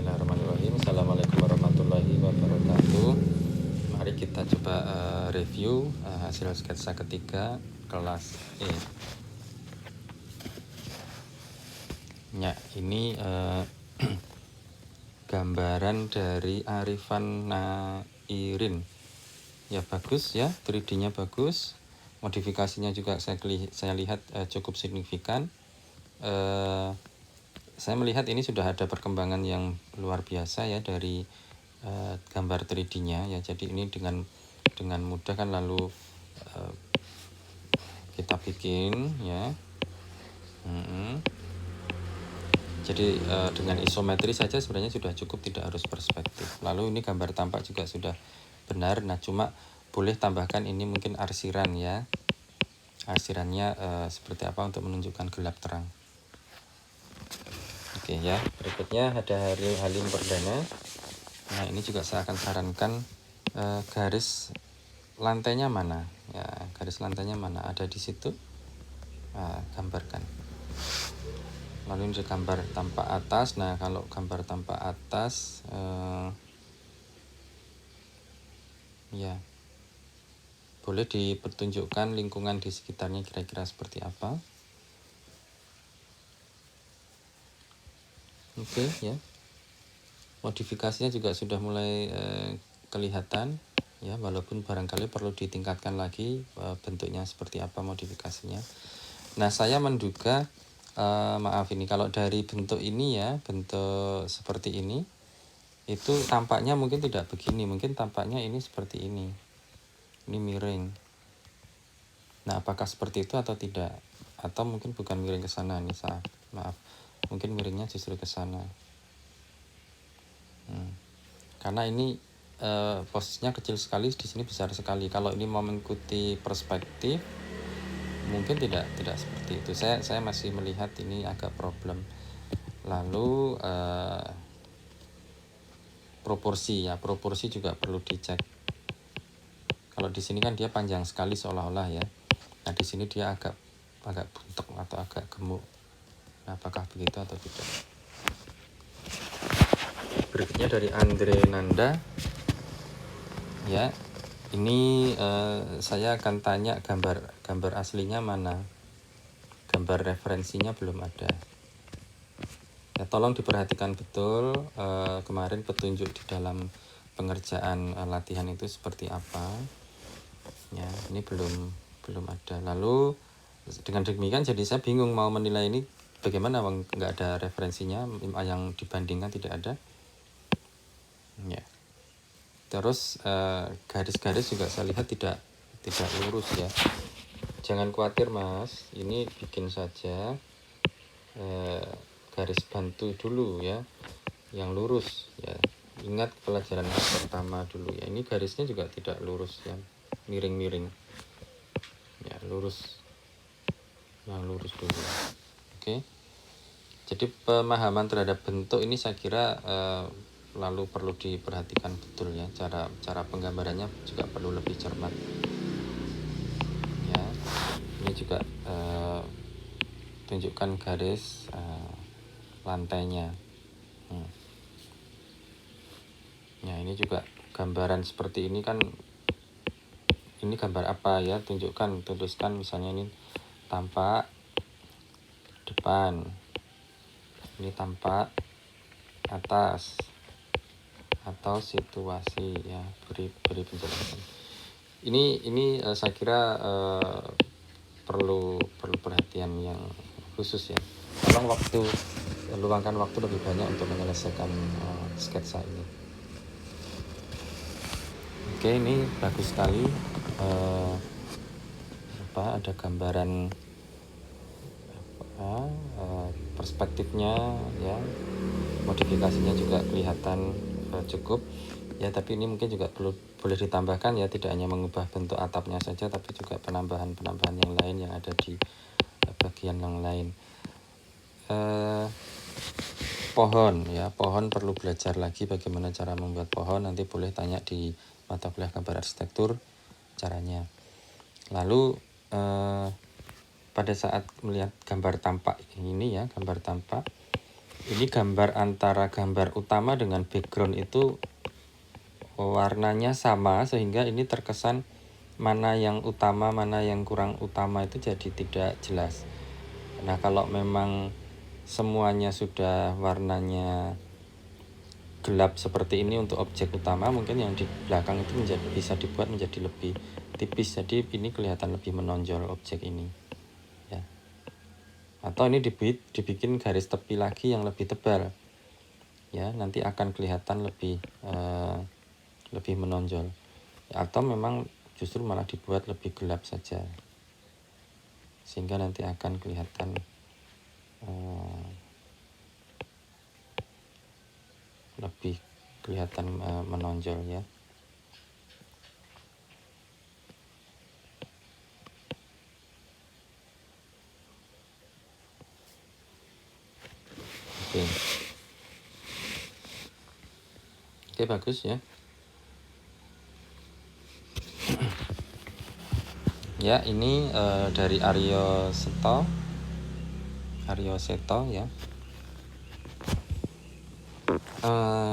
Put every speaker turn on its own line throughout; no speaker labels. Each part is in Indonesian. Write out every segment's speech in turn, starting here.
Bismillahirrahmanirrahim. Assalamualaikum warahmatullahi wabarakatuh. Mari kita coba review hasil sketsa ketiga kelas E. Ya, ini gambaran dari Arifan Nairin. Ya, bagus ya, 3D-nya bagus. Modifikasinya juga saya lihat cukup signifikan. Saya melihat ini sudah ada perkembangan yang luar biasa ya dari gambar 3D-nya ya. Jadi ini dengan mudah kan lalu kita bikin ya. Jadi dengan isometri saja sebenarnya sudah cukup, tidak harus perspektif. Lalu ini gambar tampak juga sudah benar. Nah, cuma boleh tambahkan ini mungkin arsiran ya. Arsirannya seperti apa untuk menunjukkan gelap terang. Oke ya, berikutnya ada Halim Perdana. Nah, ini juga saya akan sarankan garis lantainya mana ya, garis lantainya mana, ada di situ. Nah, gambarkan. Lalu ini gambar tampak atas. Nah, kalau gambar tampak atas ya boleh dipertunjukkan lingkungan di sekitarnya kira-kira seperti apa. Oke ya, modifikasinya juga sudah mulai kelihatan ya, walaupun barangkali perlu ditingkatkan lagi bentuknya seperti apa modifikasinya. Nah, saya menduga maaf ini kalau dari bentuk ini ya, bentuk seperti ini itu tampaknya mungkin tidak begini, mungkin tampaknya ini seperti ini miring. Nah, apakah seperti itu atau tidak, atau mungkin bukan miring ke sana nih, maaf, mungkin miringnya justru ke sana. Karena ini posisinya kecil sekali, di sini besar sekali. Kalau ini mau mengikuti perspektif mungkin tidak seperti itu. Saya masih melihat ini agak problem. Lalu proporsi juga perlu dicek. Kalau di sini kan dia panjang sekali seolah-olah ya. Nah, di sini dia agak buntek atau agak gemuk. Nah, apakah begitu atau tidak? Berikutnya dari Andre Nanda. Ya, ini saya akan tanya gambar aslinya mana. Gambar referensinya belum ada. Ya, tolong diperhatikan betul kemarin petunjuk di dalam pengerjaan latihan itu seperti apa. Ya, ini belum ada. Lalu dengan demikian jadi saya bingung mau menilai ini bagaimana, nggak ada referensinya, yang dibandingkan tidak ada. Ya. Terus garis-garis juga saya lihat tidak lurus ya. Jangan khawatir Mas, ini bikin saja garis bantu dulu ya, yang lurus ya. Ingat pelajaran pertama dulu ya, ini garisnya juga tidak lurus ya, miring-miring ya, lurus, yang lurus dulu. Oke. Jadi pemahaman terhadap bentuk ini saya kira lalu perlu diperhatikan betul ya, cara penggambarannya juga perlu lebih cermat ya. Ini juga tunjukkan garis lantainya. Ya, ini juga gambaran seperti ini kan, ini gambar apa ya, tuliskan misalnya ini tampak depan, ini tampak atas, atau situasi ya, beri penjelasan. Ini saya kira perlu perhatian yang khusus ya. Tolong luangkan waktu lebih banyak untuk menyelesaikan sketsa ini. Oke, ini bagus sekali. Ada gambaran perspektifnya ya, modifikasinya juga kelihatan cukup ya. Tapi ini mungkin juga boleh ditambahkan ya, tidak hanya mengubah bentuk atapnya saja, tapi juga penambahan yang lain yang ada di bagian yang lain. Pohon perlu belajar lagi bagaimana cara membuat pohon. Nanti boleh tanya di mata kuliah gambar arsitektur caranya. Lalu pada saat melihat gambar tampak ini ya, gambar tampak ini gambar antara gambar utama dengan background itu warnanya sama, sehingga ini terkesan mana yang utama mana yang kurang utama itu jadi tidak jelas. Nah kalau memang semuanya sudah warnanya gelap seperti ini untuk objek utama, mungkin yang di belakang itu bisa dibuat menjadi lebih tipis, jadi ini kelihatan lebih menonjol objek ini ya. Atau ini dibikin garis tepi lagi yang lebih tebal ya, nanti akan kelihatan lebih menonjol. Atau memang justru malah dibuat lebih gelap saja, sehingga nanti akan kelihatan lebih kelihatan menonjol ya. Oke. Oke, bagus ya. Ya, ini dari Aryo Seto ya.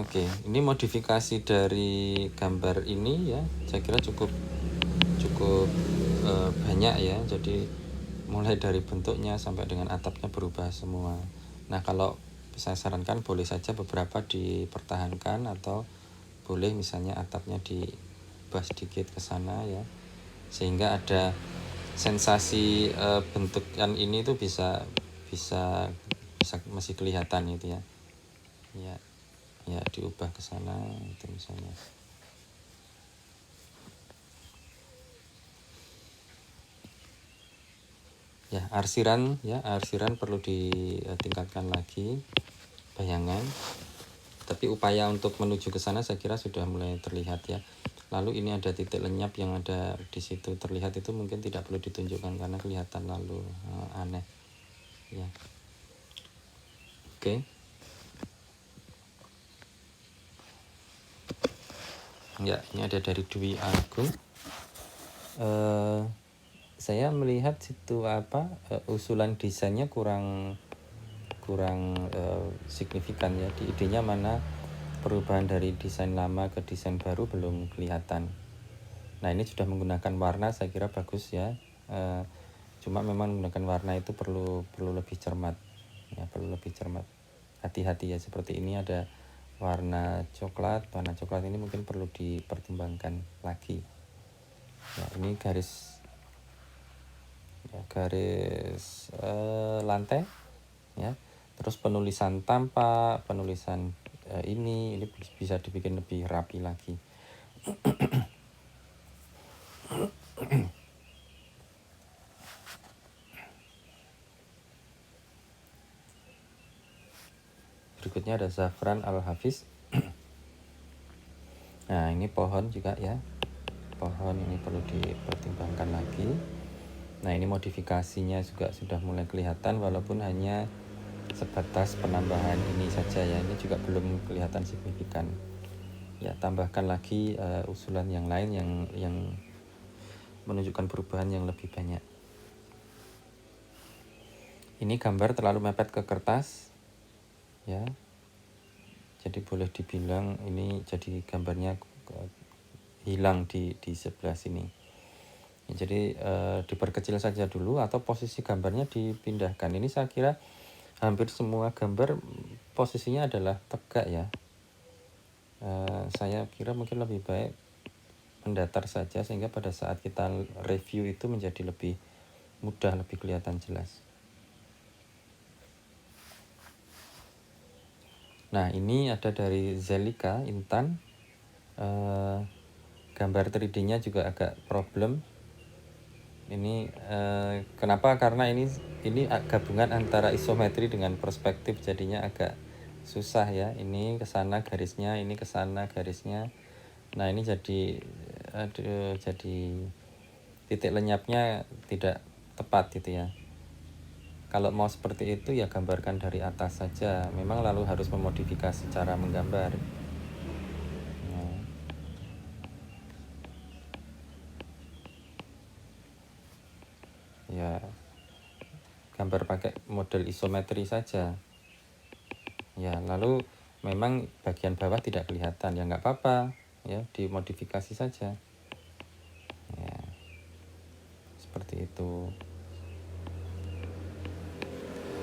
Oke, ini modifikasi dari gambar ini ya, saya kira cukup banyak ya. Jadi mulai dari bentuknya sampai dengan atapnya berubah semua. Nah kalau saya sarankan boleh saja beberapa dipertahankan, atau boleh misalnya atapnya diubah sedikit ke sana ya, sehingga ada sensasi bentukan ini tuh bisa masih kelihatan gitu ya. Ya diubah ke sana itu misalnya. Ya arsiran perlu ditingkatkan lagi bayangan, tapi upaya untuk menuju ke sana saya kira sudah mulai terlihat ya. Lalu ini ada titik lenyap yang ada di situ terlihat, itu mungkin tidak perlu ditunjukkan karena kelihatan lalu aneh ya. Oke. Ya, ini ada dari Dwi Agung. Saya melihat situ usulan desainnya kurang signifikan ya. Di idenya mana perubahan dari desain lama ke desain baru belum kelihatan. Nah ini sudah menggunakan warna, saya kira bagus ya. Cuma memang menggunakan warna itu perlu lebih cermat ya, hati-hati ya. Seperti ini ada warna coklat ini mungkin perlu dipertimbangkan lagi ya. Ini garis lantai ya, terus penulisan tampak, penulisan ini bisa dibikin lebih rapi lagi. Berikutnya ada Zafran Al-Hafiz. Nah ini pohon juga ya, pohon ini perlu dipertimbangkan lagi. Nah ini modifikasinya juga sudah mulai kelihatan, walaupun hanya sebatas penambahan ini saja ya, ini juga belum kelihatan signifikan ya. Tambahkan lagi usulan yang lain yang menunjukkan perubahan yang lebih banyak. Ini gambar terlalu mepet ke kertas ya, jadi boleh dibilang ini jadi gambarnya hilang di sebelah sini ya. Jadi diperkecil saja dulu, atau posisi gambarnya dipindahkan. Ini saya kira hampir semua gambar posisinya adalah tegak ya. Saya kira mungkin lebih baik mendatar saja, sehingga pada saat kita review itu menjadi lebih mudah, lebih kelihatan jelas. Nah ini ada dari Zelika Intan. Gambar 3D-nya juga agak problem. Ini kenapa? Karena ini gabungan antara isometri dengan perspektif, jadinya agak susah ya. Ini ke sana garisnya, ini ke sana garisnya. Nah ini jadi titik lenyapnya tidak tepat gitu ya. Kalau mau seperti itu ya gambarkan dari atas saja. Memang lalu harus memodifikasi cara menggambar. Ya gambar pakai model isometri saja. Ya, lalu memang bagian bawah tidak kelihatan, ya nggak apa-apa, ya dimodifikasi saja. Ya, seperti itu.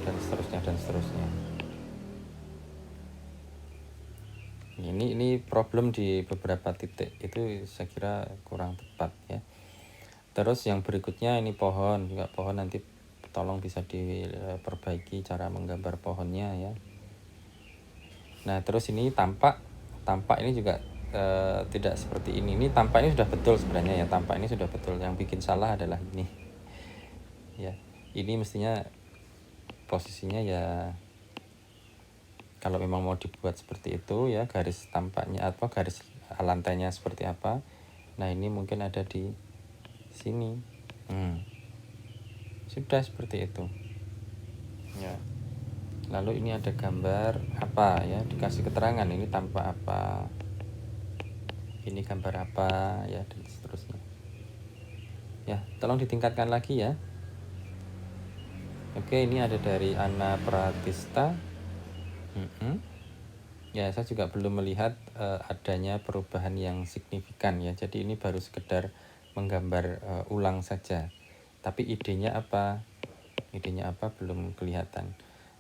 Dan seterusnya dan seterusnya. Ini problem di beberapa titik itu saya kira kurang tepat ya. Terus yang berikutnya ini pohon, juga pohon nanti tolong bisa diperbaiki cara menggambar pohonnya ya. Nah, terus ini tampak ini juga tidak seperti ini. Ini tampak ini sudah betul sebenarnya ya, tampak ini sudah betul. Yang bikin salah adalah ini. Ya, ini mestinya posisinya ya kalau memang mau dibuat seperti itu ya, garis tampaknya atau garis lantainya seperti apa. Nah, ini mungkin ada di sini. Sudah seperti itu. Ya. Lalu ini ada gambar apa ya, dikasih keterangan ini tampak apa. Ini gambar apa ya, dan seterusnya. Ya, tolong ditingkatkan lagi ya. Oke, ini ada dari Ana Pratista. Ya, saya juga belum melihat adanya perubahan yang signifikan ya. Jadi ini baru sekedar menggambar ulang saja. Tapi idenya apa? Idenya apa belum kelihatan.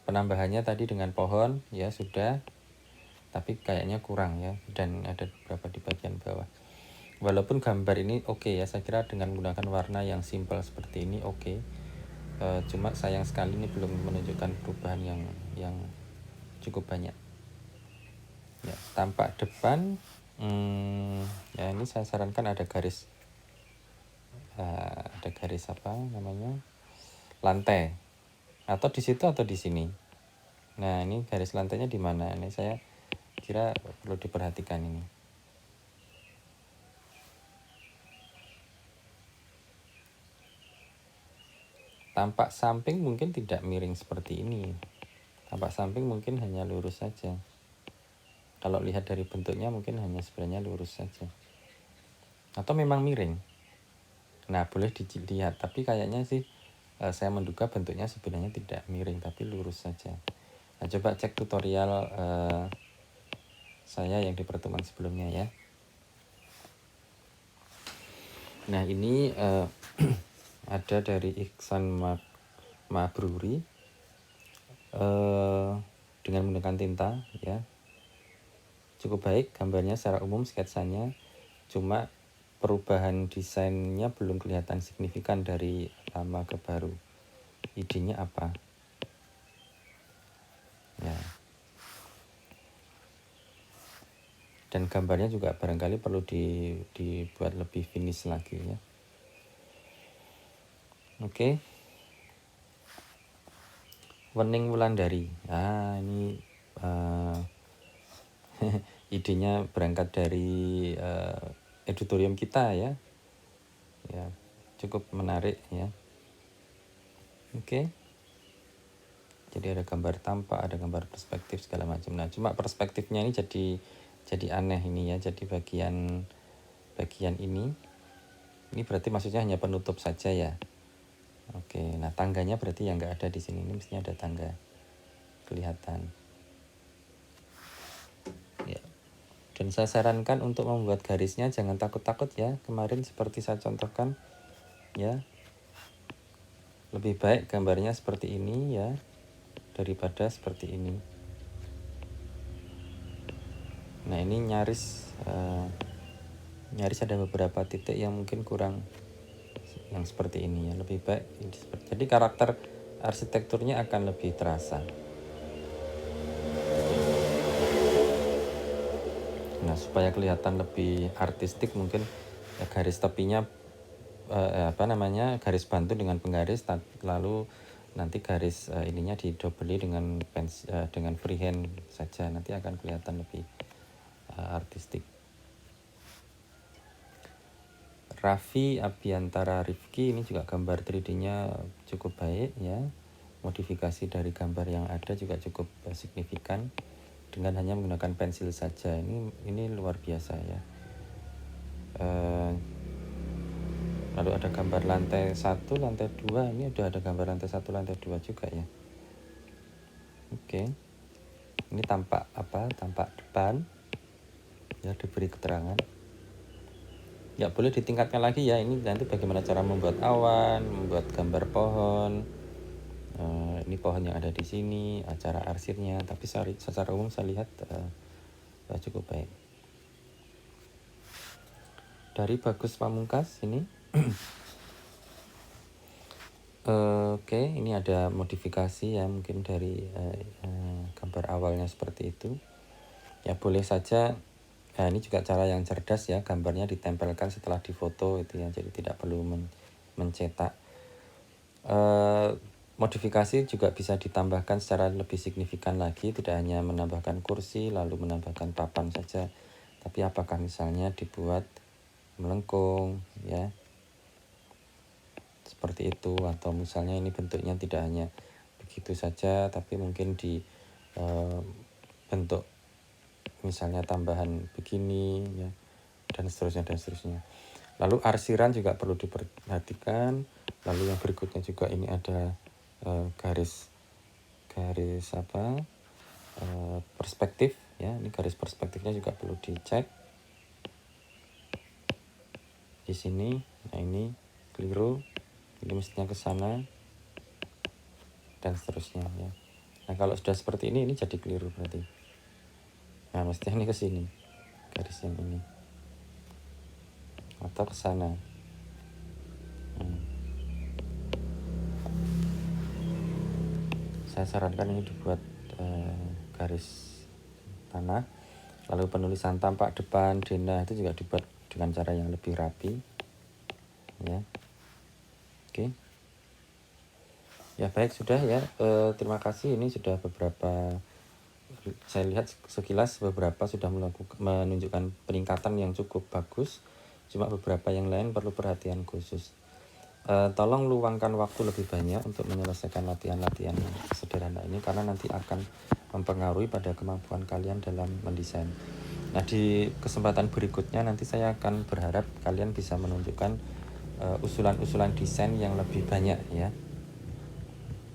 Penambahannya tadi dengan pohon ya sudah, tapi kayaknya kurang ya, dan ada beberapa di bagian bawah. Walaupun gambar ini oke ya, saya kira dengan menggunakan warna yang simpel seperti ini oke. Cuma sayang sekali ini belum menunjukkan perubahan yang cukup banyak. Ya, tampak depan ya ini saya sarankan ada garis apa namanya, lantai, atau di situ atau di sini. Nah, ini garis lantainya di mana? Ini saya kira perlu diperhatikan ini. Tampak samping mungkin tidak miring seperti ini. Tampak samping mungkin hanya lurus saja. Kalau lihat dari bentuknya mungkin hanya sebenarnya lurus saja. Atau memang miring. Nah, boleh dilihat, tapi kayaknya sih saya menduga bentuknya sebenarnya tidak miring tapi lurus saja. Nah, coba cek tutorial saya yang di pertemuan sebelumnya ya. Nah, ini ada dari Iksan Mabruri dengan menggunakan tinta ya. Cukup baik gambarnya secara umum, sketsanya, cuma perubahan desainnya belum kelihatan signifikan dari lama ke baru. Idenya apa? Ya. Dan gambarnya juga barangkali perlu dibuat lebih finish lagi ya. Oke. Wening Wulandari. Nah, ini idenya berangkat dari editorium kita ya. Ya, cukup menarik ya. Oke. Jadi ada gambar tampak, ada gambar perspektif segala macam. Nah, cuma perspektifnya ini jadi aneh ini ya. Jadi bagian ini berarti maksudnya hanya penutup saja ya. Oke, nah tangganya berarti yang nggak ada di sini. Ini mestinya ada tangga kelihatan. Ya. Dan saya sarankan untuk membuat garisnya jangan takut-takut ya. Kemarin seperti saya contohkan ya. Lebih baik gambarnya seperti ini ya daripada seperti ini. Nah, ini nyaris ada beberapa titik yang mungkin kurang yang seperti ini ya. Lebih baik jadi karakter arsitekturnya akan lebih terasa. Nah, supaya kelihatan lebih artistik mungkin garis tepinya garis bantu dengan penggaris, lalu nanti garis ininya didobeli dengan dengan freehand saja, nanti akan kelihatan lebih artistik. Raffi Abiantara Rifki ini juga gambar 3D-nya cukup baik ya. Modifikasi dari gambar yang ada juga cukup signifikan dengan hanya menggunakan pensil saja. Ini luar biasa ya. Lalu ada gambar lantai 1, lantai 2. Ini udah ada gambar lantai 1, lantai 2 juga ya. Oke. Ini tampak depan, ya, diberi keterangan. Ya, boleh ditingkatkan lagi ya, ini nanti bagaimana cara membuat awan, membuat gambar pohon. Ini pohon yang ada di sini, cara arsirnya, tapi secara umum saya lihat cukup baik. Dari Bagus Pamungkas ini. Oke, ini ada modifikasi ya, mungkin dari gambar awalnya seperti itu. Ya, boleh saja. Nah, ini juga cara yang cerdas ya, gambarnya ditempelkan setelah difoto itu ya, jadi tidak perlu mencetak. Modifikasi juga bisa ditambahkan secara lebih signifikan lagi, tidak hanya menambahkan kursi lalu menambahkan papan saja, tapi apakah misalnya dibuat melengkung ya, seperti itu, atau misalnya ini bentuknya tidak hanya begitu saja tapi mungkin di bentuk misalnya tambahan begini ya, dan seterusnya. Lalu arsiran juga perlu diperhatikan. Lalu yang berikutnya juga ini ada garis perspektif ya, ini garis perspektifnya juga perlu dicek di sini. Nah, ini keliru, ini mestinya ke sana dan seterusnya ya. Nah, kalau sudah seperti ini jadi keliru berarti. Nah, mestinya ini ke sini, garis yang ini, atau ke sana. Saya sarankan ini dibuat garis tanah. Lalu penulisan tampak depan, denah itu juga dibuat dengan cara yang lebih rapi ya. Oke. Ya, baik, sudah ya. Terima kasih, ini sudah beberapa, saya lihat sekilas beberapa sudah menunjukkan peningkatan yang cukup bagus. Cuma beberapa yang lain perlu perhatian khusus. Tolong luangkan waktu lebih banyak untuk menyelesaikan latihan-latihan sederhana ini, karena nanti akan mempengaruhi pada kemampuan kalian dalam mendesain. Nah, di kesempatan berikutnya nanti saya akan berharap kalian bisa menunjukkan usulan-usulan desain yang lebih banyak ya.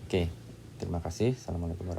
Oke, terima kasih. Assalamualaikum warahmatullahi wabarakatuh.